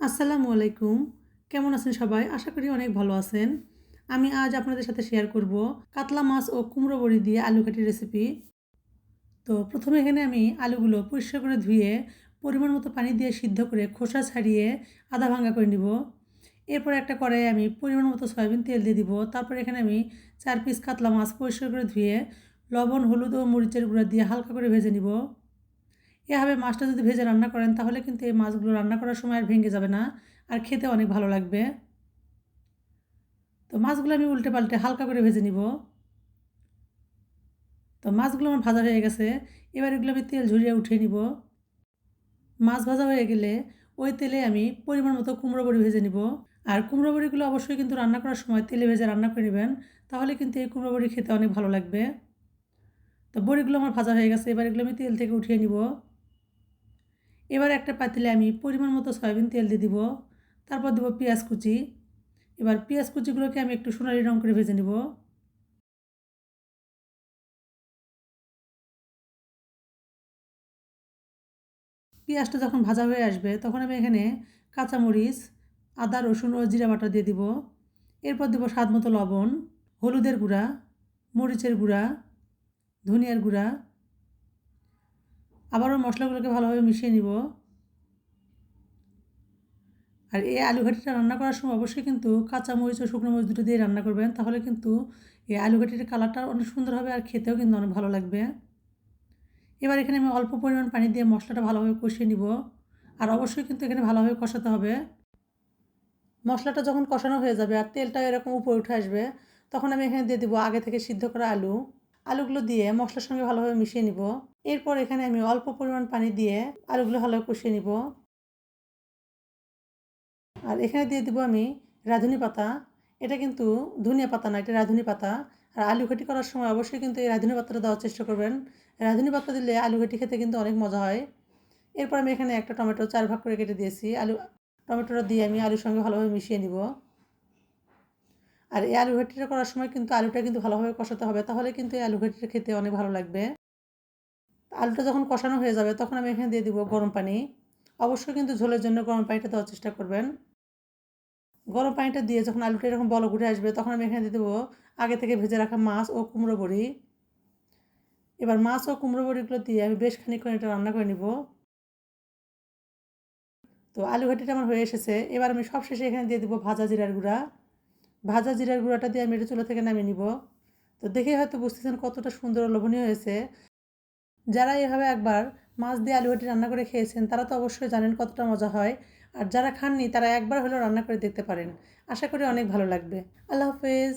আসসালামু আলাইকুম। কেমন আছেন সবাই? আশা করি অনেক ভালো আছেন। আমি আজ আপনাদের সাথে শেয়ার করব কাতলা মাছ ও কুমড়ো বড়ি দিয়ে আলু ঘাটি রেসিপি। তো প্রথমে এখানে আমি আলুগুলো পরিষ্কার করে ধুয়ে পরিমাণ মতো পানি দিয়ে সিদ্ধ করে খোসা ছাড়িয়ে আধা ভাঙা করে নিব। এরপর একটা কড়াইয়ে আমি পরিমাণ মতো সয়াবিন তেল দিয়ে দিব। তারপর এখানে আমি 4 পিস কাতলা মাছ পরিষ্কার করে ধুয়ে লবণ, হলুদ ও মরিচের গুঁড়া দিয়ে হালকা করে ভেজে নিব। এভাবে মাছটা যদি ভেজে রান্না করেন তাহলে কিন্তু এই মাছগুলো রান্না করার সময় আর ভেঙে যাবে না, আর খেতে অনেক ভালো লাগবে। তো মাছগুলো আমি উল্টে পাল্টে হালকা করে ভেজে নিব। তো মাছগুলো আমার ভাজা হয়ে গেছে। এবার এগুলো আমি তেল ঝরিয়ে উঠিয়ে নিব। মাছ ভাজা হয়ে গেলে ওই তেলে আমি পরিমাণ মতো কুমড়ো বড়ি ভেজে নিব। আর কুমড়ো বড়িগুলো অবশ্যই কিন্তু রান্না করার সময় তেলে ভেজে রান্না করে নেবেন, তাহলে কিন্তু এই কুমড়ো বড়ি খেতে অনেক ভালো লাগবে। তো বড়িগুলো আমার ভাজা হয়ে গেছে। এবার এগুলো আমি তেল থেকে উঠিয়ে নিব। এবার একটা পাতিলে আমি পরিমাণ মতো সয়াবিন তেল দিয়ে দিব। তারপর দেবো পেঁয়াজ কুচি। এবার পেঁয়াজ কুচিগুলোকে আমি একটু সোনালি রঙ করে ভেজে নিব। পেঁয়াজটা যখন ভাজা হয়ে আসবে তখন আমি এখানে কাঁচামরিচ, আদা, রসুন ও জিরা বাটা দিয়ে দিব। এরপর দেবো স্বাদ মতো লবণ, হলুদের গুঁড়া, মরিচের গুঁড়া, ধনিয়ার গুঁড়া। আবারও মশলাগুলোকে ভালোভাবে মিশিয়ে নিব। আর এই আলু ঘাটিটা রান্না করার সময় অবশ্যই কিন্তু কাঁচামরিচ ও শুকনো মরিচ দুটো দিয়ে রান্না করবেন, তাহলে কিন্তু এই আলু ঘাটির কালারটা অনেক সুন্দর হবে আর খেতেও কিন্তু অনেক ভালো লাগবে। এবার এখানে আমি অল্প পরিমাণ পানি দিয়ে মশলাটা ভালোভাবে কষিয়ে নিব। আর অবশ্যই কিন্তু এখানে ভালোভাবে কষাতে হবে। মশলাটা যখন কষানো হয়ে যাবে আর তেলটা এরকম উপরে উঠে আসবে, তখন আমি এখানে দিয়ে দিব আগে থেকে সিদ্ধ করা আলু। আলুগুলো দিয়ে মশলার সঙ্গে ভালোভাবে মিশিয়ে নিব। এরপর এখানে আমি অল্প পরিমাণ পানি দিয়ে আলুগুলো ভালোভাবে কষিয়ে নিব। আর এখানে দিয়ে দিব আমি রাঁধুনি পাতা। এটা কিন্তু ধনিয়া পাতা না, এটা রাঁধুনি পাতা। আর আলু ঘাটি করার সময় অবশ্যই কিন্তু এই রাঁধুনি পাতাটা দেওয়ার চেষ্টা করবেন। রাঁধুনি পাতা দিলে আলু ঘাটি খেতে কিন্তু অনেক মজা হয়। এরপর আমি এখানে একটা টমেটো 4 ভাগ করে কেটে দিয়েছি। টমেটোটা দিয়ে আমি আলুর সঙ্গে ভালোভাবে মিশিয়ে নিব। আর এই আলু ঘাটিটা করার সময় কিন্তু আলুটা কিন্তু ভালোভাবে কষাতে হবে, তাহলে কিন্তু এই আলু ঘাটিটা খেতে অনেক ভালো লাগবে। আলুটা যখন কষানো হয়ে যাবে তখন আমি এখানে দিয়ে দিব গরম পানি। অবশ্যই কিন্তু ঝোলের জন্য গরম পানিটা দেওয়ার চেষ্টা করবেন। গরম পানিটা দিয়ে যখন আলুটা এরকম বলক উঠে আসবে তখন আমি এখানে দিয়ে দেবো আগে থেকে ভেজে রাখা মাছ ও কুমড়ো বড়ি। এবার মাছ ও কুমড়ো বড়িগুলো দিয়ে আমি বেশ খানিকক্ষণ এটা রান্না করে নিব। তো আলু ঘাটিটা আমার হয়ে এসেছে। এবার আমি সবশেষে এখানে দিয়ে দেবো ভাজা জিরার গুঁড়া। ভাজা জিরার গুঁড়াটা দিয়ে আমি এটা চুলা থেকে নামিয়ে নিব। তো দেখে হয়তো বুঝতেছেন কতটা সুন্দর ও লোভনীয় হয়েছে। যারা এভাবে একবার মাছ দিয়ে আলু ঘাটি রান্না করে খেয়েছেন তারা তো অবশ্যই জানেন কতটা মজা হয়। আর যারা খাননি তারা একবার হলেও রান্না করে দেখতে পারেন। আশা করি অনেক ভালো লাগবে। আল্লাহ হাফেজ।